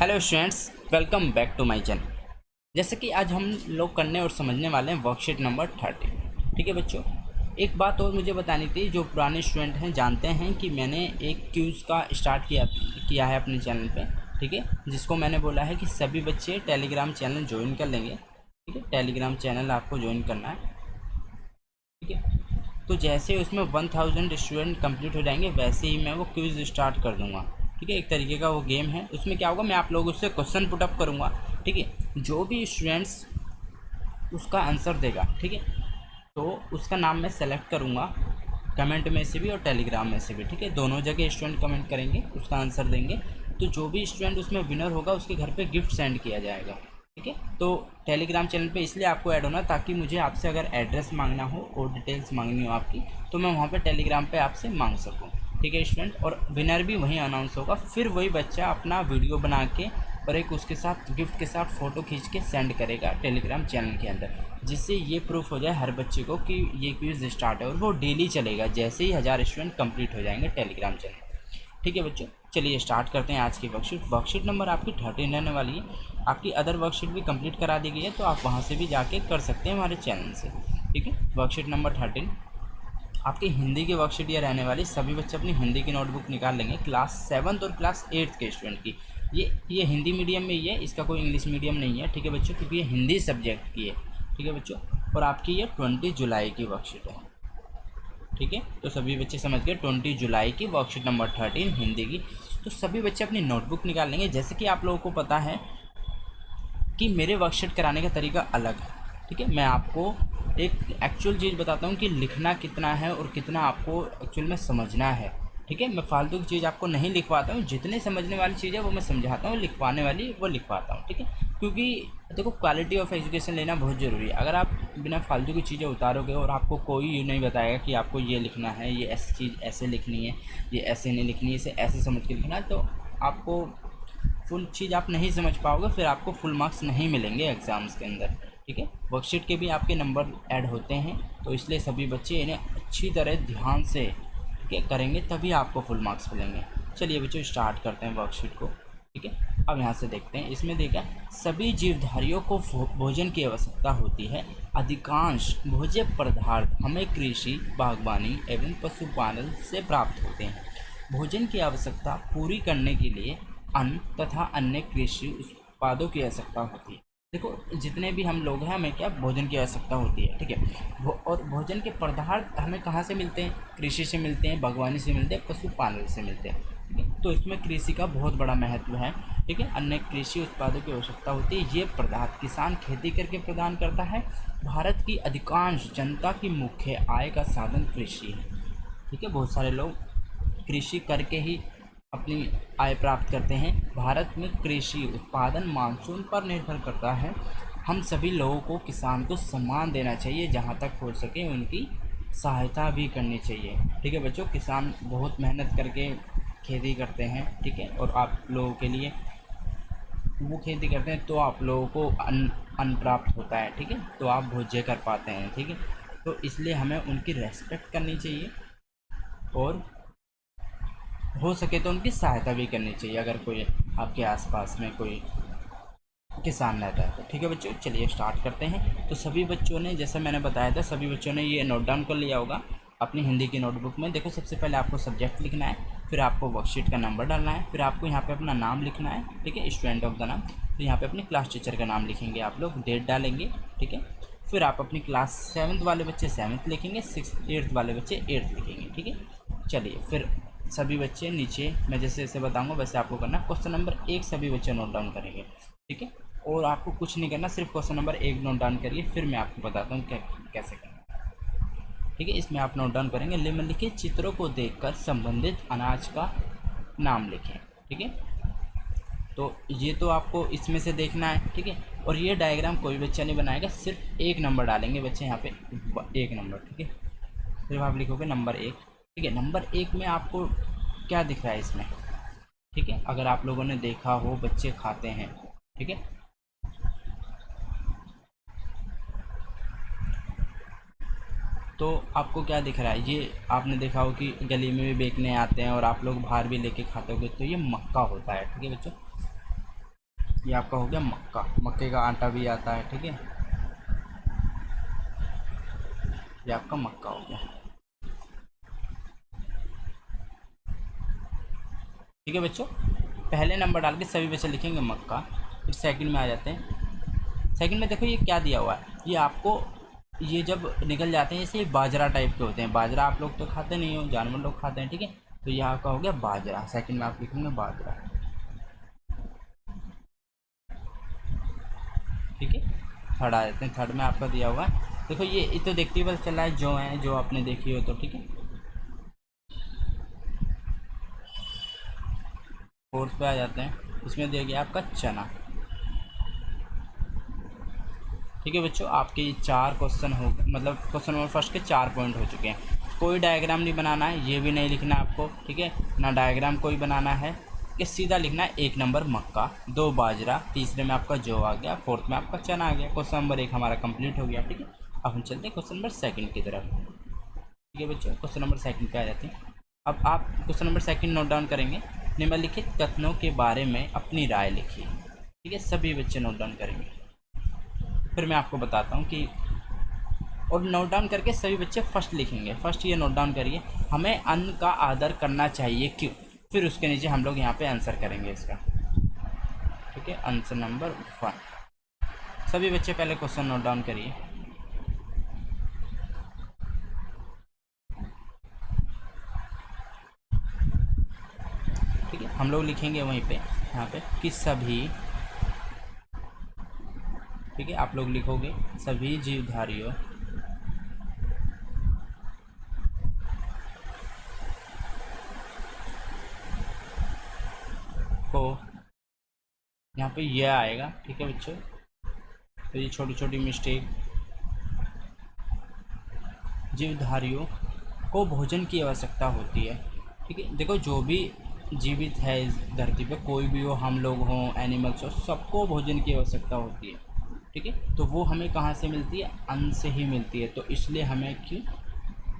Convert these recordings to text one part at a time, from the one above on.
Hello students, welcome back to my channel. जैसे कि आज हम लोग करने और समझने वाले हैं वर्कशीट नंबर 30। ठीक है बच्चों, एक बात और मुझे बतानी थी। जो पुराने स्टूडेंट हैं जानते हैं कि मैंने एक क्यूज़ का स्टार्ट किया है अपने चैनल पे। ठीक है, जिसको मैंने बोला है कि सभी बच्चे टेलीग्राम चैनल ज्वाइन कर लेंगे। ठीक है, टेलीग्राम चैनल आपको ज्वाइन करना है। ठीक है, तो जैसे उसमें 1000 स्टूडेंट कंप्लीट हो जाएंगे वैसे ही मैं वो क्विज़ स्टार्ट कर दूंगा। ठीक है, एक तरीके का वो गेम है। उसमें क्या होगा, मैं आप लोगों से क्वेश्चन पुट अप करूँगा। ठीक है, जो भी स्टूडेंट्स उसका आंसर देगा, ठीक है, तो उसका नाम मैं सेलेक्ट करूँगा कमेंट में से भी और टेलीग्राम में से भी। ठीक है, दोनों जगह स्टूडेंट कमेंट करेंगे, उसका आंसर देंगे, तो जो भी स्टूडेंट उसमें विनर होगा उसके घर पे गिफ्ट सेंड किया जाएगा। ठीक है, तो टेलीग्राम चैनल पे इसलिए आपको ऐड होना ताकि मुझे आपसे अगर एड्रेस मांगना हो और डिटेल्स मांगनी हो आपकी, तो मैं वहाँ पे टेलीग्राम पे आपसे मांग सकूँ। ठीक है स्टूडेंट, और विनर भी वहीं अनाउंस होगा। फिर वही बच्चा अपना वीडियो बना के और एक उसके साथ गिफ्ट के साथ फ़ोटो खींच के सेंड करेगा टेलीग्राम चैनल के अंदर, जिससे ये प्रूफ हो जाए हर बच्चे को कि ये क्विज़ स्टार्ट है। और वो डेली चलेगा जैसे ही 1000 स्टूडेंट कंप्लीट हो जाएंगे टेलीग्राम चैनल। ठीक है बच्चों, चलिए स्टार्ट करते हैं आज की वर्कशीट। वर्कशीट नंबर आपकी 13 रहने वाली है। आपकी अदर वर्कशीट भी कंप्लीट करा दी गई है, तो आप वहाँ से भी जाके कर सकते हैं हमारे चैनल से। ठीक है, वर्कशीट नंबर 13 आपकी हिंदी की वर्कशीट ये रहने वाली। सभी बच्चे अपनी हिंदी की नोटबुक निकाल लेंगे, क्लास 7 और क्लास 8 के स्टूडेंट की। ये हिंदी मीडियम में ही है, इसका कोई इंग्लिश मीडियम नहीं है। ठीक है बच्चों, क्योंकि ये हिंदी सब्जेक्ट की है। ठीक है बच्चों, और आपकी ये 20 जुलाई की वर्कशीट है। ठीक है, तो सभी बच्चे समझ गए, 20 जुलाई की वर्कशीट नंबर 13 हिंदी की। तो सभी बच्चे अपनी नोटबुक निकाल लेंगे। जैसे कि आप लोगों को पता है कि मेरे वर्कशीट कराने का तरीका अलग है। ठीक है, मैं आपको एक एक्चुअल चीज़ बताता हूँ कि लिखना कितना है और कितना आपको एक्चुअल में समझना है। ठीक है, मैं फालतू की चीज़ आपको नहीं लिखवाता हूँ। जितने समझने वाली चीज़ है वो मैं समझाता हूँ, लिखवाने वाली वो लिखवाता हूँ। ठीक है, क्योंकि देखो क्वालिटी ऑफ एजुकेशन लेना बहुत ज़रूरी है। अगर आप बिना फालतू की चीज़ें उतारोगे और आपको कोई ये नहीं बताएगा कि आपको ये लिखना है, ये ऐसी चीज़ ऐसे लिखनी है, ये ऐसे नहीं लिखनी है, इसे ऐसे समझ के लिखना है, तो आपको फुल चीज़ आप नहीं समझ पाओगे, फिर आपको फुल मार्क्स नहीं मिलेंगे एग्ज़ाम्स के अंदर। ठीक है, वर्कशीट के भी आपके नंबर ऐड होते हैं, तो इसलिए सभी बच्चे इन्हें अच्छी तरह ध्यान से ठीक है करेंगे, तभी आपको फुल मार्क्स मिलेंगे। चलिए बच्चों स्टार्ट करते हैं वर्कशीट को। ठीक है, अब यहाँ से देखते हैं। इसमें देखा, सभी जीवधारियों को भोजन की आवश्यकता होती है। अधिकांश भोज्य पदार्थ हमें कृषि, बागवानी एवं पशुपालन से प्राप्त होते हैं। भोजन की आवश्यकता पूरी करने के लिए अन्न तथा अन्य कृषि उत्पादों की आवश्यकता होती है। देखो जितने भी हम लोग हैं, हमें क्या भोजन की आवश्यकता होती है। ठीक है, और भोजन के पदार्थ हमें कहाँ से मिलते हैं? कृषि से मिलते हैं, बागवानी से मिलते हैं, पशुपालन से मिलते हैं। ठीक है, तो इसमें कृषि का बहुत बड़ा महत्व है। ठीक है, अन्य कृषि उत्पादों की आवश्यकता होती है। ये पदार्थ किसान खेती करके प्रदान करता है। भारत की अधिकांश जनता की मुख्य आय का साधन कृषि है। ठीक है, बहुत सारे लोग कृषि करके ही अपनी आय प्राप्त करते हैं। भारत में कृषि उत्पादन मानसून पर निर्भर करता है। हम सभी लोगों को किसान को सम्मान देना चाहिए, जहाँ तक हो सके उनकी सहायता भी करनी चाहिए। ठीक है बच्चों, किसान बहुत मेहनत करके खेती करते हैं। ठीक है, और आप लोगों के लिए वो खेती करते हैं, तो आप लोगों को अन्न प्राप्त होता है। ठीक है, तो आप भोज्य कर पाते हैं। ठीक है, तो इसलिए हमें उनकी रेस्पेक्ट करनी चाहिए और हो सके तो उनकी सहायता भी करनी चाहिए, अगर कोई आपके आसपास में कोई किसान रहता है तो। ठीक है बच्चों, चलिए स्टार्ट करते हैं। तो सभी बच्चों ने, जैसा मैंने बताया था, सभी बच्चों ने ये नोट डाउन कर लिया होगा अपनी हिंदी की नोटबुक में। देखो सबसे पहले आपको सब्जेक्ट लिखना है, फिर आपको वर्कशीट का नंबर डालना है, फिर आपको यहाँ पे अपना नाम लिखना है। ठीक है, स्टूडेंट ऑफ द नाम, फिर यहाँ पे अपने क्लास टीचर का नाम लिखेंगे आप लोग, डेट डालेंगे। ठीक है, फिर आप अपनी क्लास 7th वाले बच्चे 7th लिखेंगे, 6th 8th वाले बच्चे 8th लिखेंगे। ठीक है, चलिए फिर सभी बच्चे नीचे मैं जैसे जैसे बताऊंगा वैसे आपको करना। क्वेश्चन नंबर 1 सभी बच्चे नोट डाउन करेंगे। ठीक है, और आपको कुछ नहीं करना, सिर्फ क्वेश्चन नंबर 1 नोट डाउन करिए, फिर मैं आपको बताता हूँ कैसे करना। ठीक है, इसमें आप नोट डाउन करेंगे, निम्नलिखित चित्रों को देखकर संबंधित अनाज का नाम लिखें। ठीक है, तो ये तो आपको इसमें से देखना है। ठीक है, और ये डायग्राम कोई बच्चा नहीं बनाएगा, सिर्फ 1 नंबर डालेंगे बच्चे यहाँ पे, 1 नंबर। ठीक है, फिर आप लिखोगे नंबर 1। ठीक है, नंबर 1 में आपको क्या दिख रहा है इसमें? ठीक है, अगर आप लोगों ने देखा हो बच्चे खाते हैं। ठीक है, तो आपको क्या दिख रहा है? ये आपने देखा हो कि गली में भी बेचने आते हैं और आप लोग बाहर भी लेके खाते होगे, तो ये मक्का होता है। ठीक है बच्चों, ये आपका हो गया मक्का, मक्के का आटा भी आता है, ठीक है। ये आपका मक्का हो गया, ठीक है बच्चों। पहले नंबर डाल के सभी बच्चे लिखेंगे मक्का। फिर सेकंड में आ जाते हैं। सेकंड में देखो ये क्या दिया हुआ है, ये आपको, ये जब निकल जाते हैं ऐसे बाजरा टाइप के होते हैं। बाजरा आप लोग तो खाते नहीं हो, जानवर लोग खाते हैं, ठीक है। तो ये आपका हो गया बाजरा, सेकंड में आप लिखेंगे बाजरा, ठीक है। थर्ड आ जाते हैं। थर्ड में आपका दिया हुआ है, देखो ये तो देखते ही पता चल रहा है जो है, जो आपने देखी हो तो, ठीक है। फोर्थ पे आ जाते हैं, इसमें दिया गया आपका चना, ठीक है बच्चों। आपके ये चार क्वेश्चन हो, मतलब क्वेश्चन नंबर फर्स्ट के 4 पॉइंट हो चुके हैं। कोई डायग्राम नहीं बनाना है, ये भी नहीं लिखना आपको, ठीक है ना, डायग्राम कोई बनाना है, कि सीधा लिखना है 1 नंबर मक्का, 2 बाजरा, तीसरे में आपका जौ आ गया, फोर्थ में आपका चना आ गया। क्वेश्चन नंबर 1 हमारा कंप्लीट हो गया, ठीक है। अब हम चलते हैं क्वेश्चन नंबर सेकंड की तरफ, ठीक है बच्चों। क्वेश्चन नंबर सेकंड पे आ जाते हैं। अब आप question number second note down करेंगे। निम्नलिखित कथनों के बारे में अपनी राय लिखिए, ठीक है। सभी बच्चे नोट डाउन करेंगे, फिर मैं आपको बताता हूँ कि, और नोट डाउन करके सभी बच्चे फर्स्ट लिखेंगे। फर्स्ट ये नोट डाउन करिए, हमें अन्न का आदर करना चाहिए क्यों। फिर उसके नीचे हम लोग यहाँ पे आंसर करेंगे इसका, ठीक है। आंसर नंबर 1, सभी बच्चे पहले क्वेश्चन नोट डाउन करिए, ठीक है। हम लोग लिखेंगे वहीं पे, यहाँ पे कि सभी, ठीक है, आप लोग लिखोगे सभी जीवधारियों को, यहाँ पे यह आएगा, ठीक है बच्चों। तो ये छोटी छोटी मिस्टेक, जीवधारियों को भोजन की आवश्यकता होती है, ठीक है। देखो जो भी जीवित है इस धरती पे, कोई भी हो, हम लोग हों, एनिमल्स हो, सबको भोजन की आवश्यकता होती है, ठीक है। तो वो हमें कहाँ से मिलती है, अन्न से ही मिलती है। तो इसलिए हमें क्यों,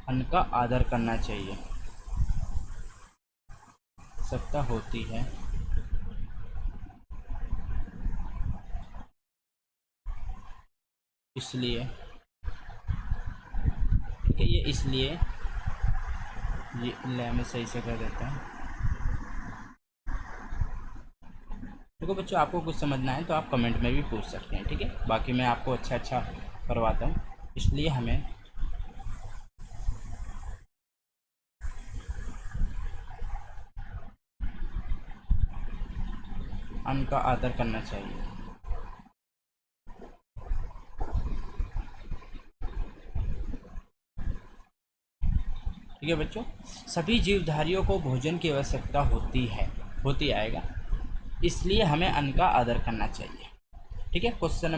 अन्न का आदर करना चाहिए, आवश्यकता होती है, इसलिए, ठीक है। ये इसलिए, ये ले में सही से कर देता है। देखो बच्चों, आपको कुछ समझना है तो आप कमेंट में भी पूछ सकते हैं, ठीक है। बाकी मैं आपको अच्छा अच्छा करवाता हूँ, इसलिए हमें अन्न का आदर करना चाहिए, ठीक है बच्चों। सभी जीवधारियों को भोजन की आवश्यकता होती आएगा, इसलिए हमें अन्न का आदर करना चाहिए, ठीक है। क्वेश्चन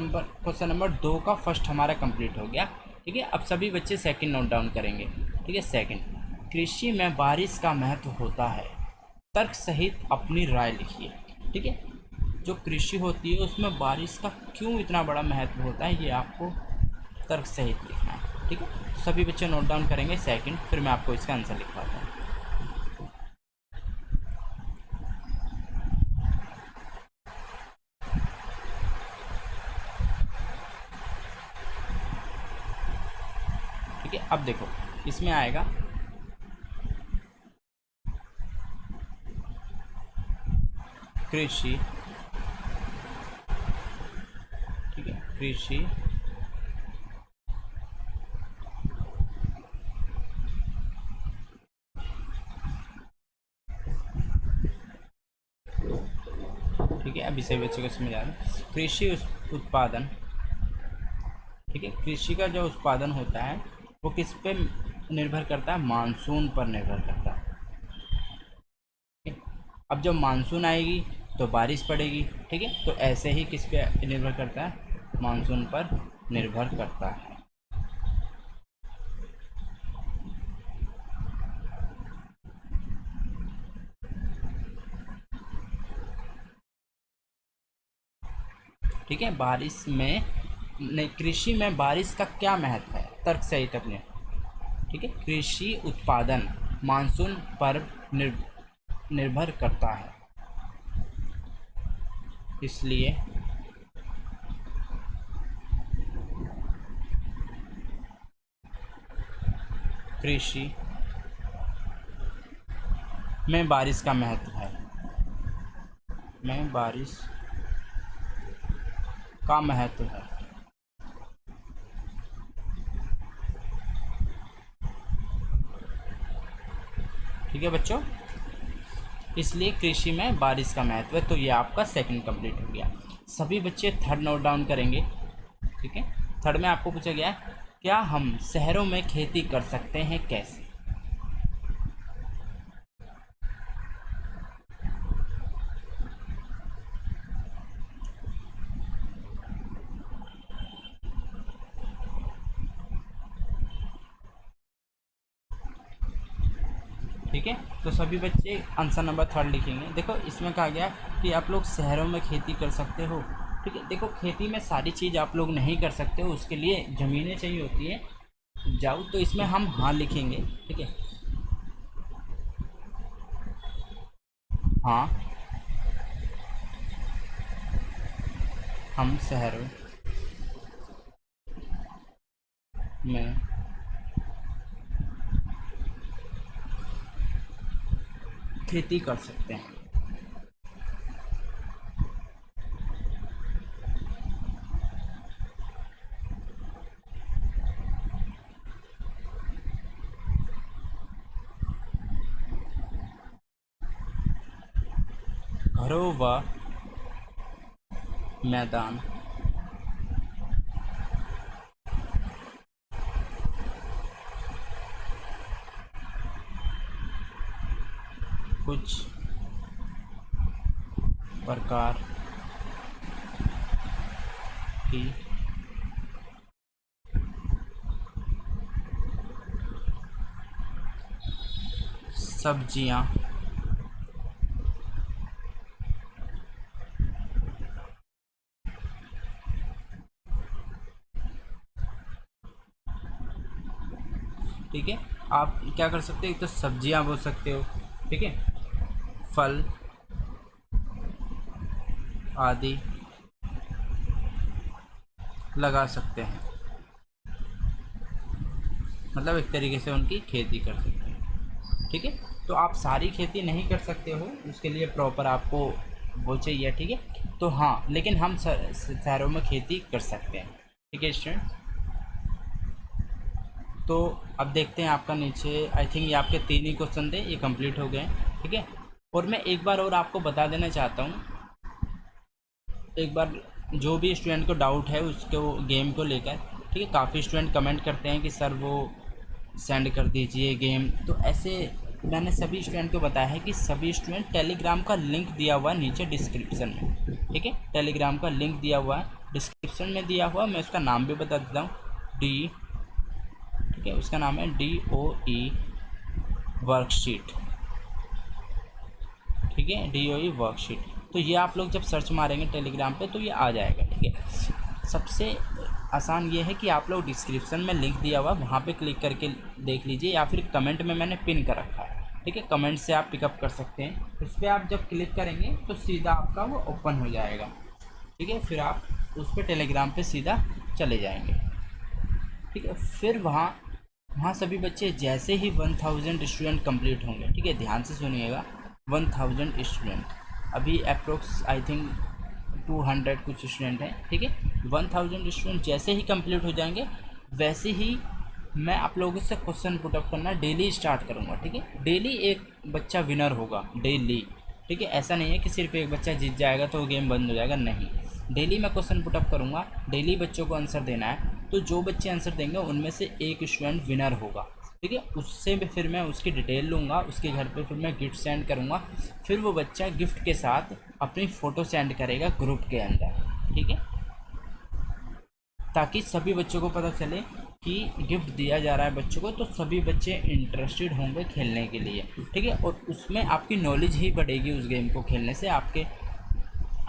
नंबर 2 का फर्स्ट हमारा कंप्लीट हो गया, ठीक है। अब सभी बच्चे सेकंड नोट डाउन करेंगे, ठीक है। सेकंड, कृषि में बारिश का महत्व होता है, तर्क सहित अपनी राय लिखिए, ठीक है। जो कृषि होती है उसमें बारिश का क्यों इतना बड़ा महत्व होता है, ये आपको तर्क सहित लिखना है, ठीक है। सभी बच्चे नोट डाउन करेंगे सेकंड, फिर मैं आपको इसका आंसर लिखवाता हूँ, ठीक है। अब देखो इसमें आएगा, कृषि, ठीक है, कृषि ठीक है। अभी सभी बच्चों को समझ आ रहा है। कृषि उत्पादन, ठीक है। कृषि का जो उत्पादन होता है वो किस पे निर्भर करता है, मानसून पर निर्भर करता है, ठीक है? अब जब मानसून आएगी तो बारिश पड़ेगी, ठीक है। तो ऐसे ही किस पे निर्भर करता है, मानसून पर निर्भर करता है, ठीक है। बारिश में नहीं, कृषि में बारिश का क्या महत्व है, तर्क सहित अपने, ठीक है। कृषि उत्पादन मानसून पर निर्भर करता है, इसलिए कृषि में बारिश का महत्व है, में बारिश का महत्व है। ठीक है बच्चों, इसलिए कृषि में बारिश का महत्व है। तो ये आपका सेकंड कंप्लीट हो गया। सभी बच्चे थर्ड नोट डाउन करेंगे। ठीक है, थर्ड में आपको पूछा गया है, क्या हम शहरों में खेती कर सकते हैं, कैसे? ठीक है, तो सभी बच्चे आंसर नंबर थर्ड लिखेंगे। देखो इसमें कहा गया कि आप लोग शहरों में खेती कर सकते हो। ठीक है, देखो खेती में सारी चीज़ आप लोग नहीं कर सकते हो, उसके लिए ज़मीनें चाहिए होती है जाओ, तो इसमें हम हाँ लिखेंगे। ठीक है, हाँ हम शहरों में खेती कर सकते हैं। घरों व मैदान कुछ प्रकार की सब्जियां ठीक है, आप क्या कर सकते हो, एक तो सब्जियां बो सकते हो। ठीक है, फल आदि लगा सकते हैं, मतलब एक तरीके से उनकी खेती कर सकते हैं। ठीक है, तो आप सारी खेती नहीं कर सकते हो, उसके लिए प्रॉपर आपको वो चाहिए। ठीक है, तो हाँ लेकिन हम शहरों में खेती कर सकते हैं। ठीक है स्टूडेंट, तो अब देखते हैं आपका नीचे, आई थिंक ये आपके 3 ही क्वेश्चन थे, ये कंप्लीट हो गए। ठीक है, और मैं एक बार और आपको बता देना चाहता हूँ, एक बार जो भी स्टूडेंट को डाउट है उसको गेम को लेकर, ठीक है, काफ़ी स्टूडेंट कमेंट करते हैं कि सर वो सेंड कर दीजिए गेम, तो ऐसे मैंने सभी स्टूडेंट को बताया है कि सभी स्टूडेंट टेलीग्राम का लिंक दिया हुआ है नीचे डिस्क्रिप्शन में। ठीक है, टेलीग्राम का लिंक दिया हुआ है डिस्क्रिप्शन में दिया हुआ, मैं उसका नाम भी बता देता हूँ, डी, ठीक है, उसका नाम है DOE वर्कशीट। ठीक है, DOE वर्कशीट, तो ये आप लोग जब सर्च मारेंगे टेलीग्राम पे तो ये आ जाएगा। ठीक है, सबसे आसान ये है कि आप लोग डिस्क्रिप्शन में लिंक दिया हुआ वहाँ पे क्लिक करके देख लीजिए, या फिर कमेंट में मैंने पिन कर रखा है। ठीक है, कमेंट से आप पिकअप कर सकते हैं, उस पर आप जब क्लिक करेंगे तो सीधा आपका वो ओपन हो जाएगा। ठीक है, फिर आप उस पर टेलीग्राम पे सीधा चले जाएंगे। ठीक है, फिर वहाँ वहाँ सभी बच्चे जैसे ही 1000 स्टूडेंट कंप्लीट होंगे, ठीक है, ध्यान से सुनिएगा, 1000 स्टूडेंट, अभी अप्रोक्स आई थिंक 200 कुछ स्टूडेंट हैं। ठीक है, 1000 स्टूडेंट जैसे ही कंप्लीट हो जाएंगे वैसे ही मैं आप लोगों से क्वेश्चन पुटअप करना डेली स्टार्ट करूँगा। ठीक है, डेली एक बच्चा विनर होगा, डेली। ठीक है, ऐसा नहीं है कि सिर्फ एक बच्चा जीत जाएगा तो गेम बंद हो जाएगा, नहीं, डेली मैं क्वेश्चन पुटअप करूँगा, डेली बच्चों को आंसर देना है, तो जो बच्चे आंसर देंगे उनमें से एक स्टूडेंट विनर होगा। ठीक है, उससे भी फिर मैं उसकी डिटेल लूँगा, उसके घर पे फिर मैं गिफ्ट सेंड करूँगा, फिर वो बच्चा गिफ्ट के साथ अपनी फ़ोटो सेंड करेगा ग्रुप के अंदर। ठीक है, ताकि सभी बच्चों को पता चले कि गिफ्ट दिया जा रहा है बच्चों को, तो सभी बच्चे इंटरेस्टेड होंगे खेलने के लिए। ठीक है, और उसमें आपकी नॉलेज ही बढ़ेगी, उस गेम को खेलने से आपके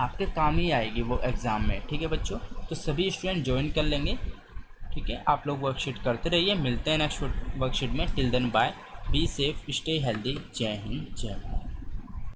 आपके काम ही आएगी वो एग्ज़ाम में। ठीक है बच्चों, तो सभी स्टूडेंट ज्वाइन कर लेंगे। ठीक है, आप लोग वर्कशीट करते रहिए, मिलते हैं नेक्स्ट वर्कशीट में। Till then bye, be safe, stay healthy, जय हिंद, जय भारत।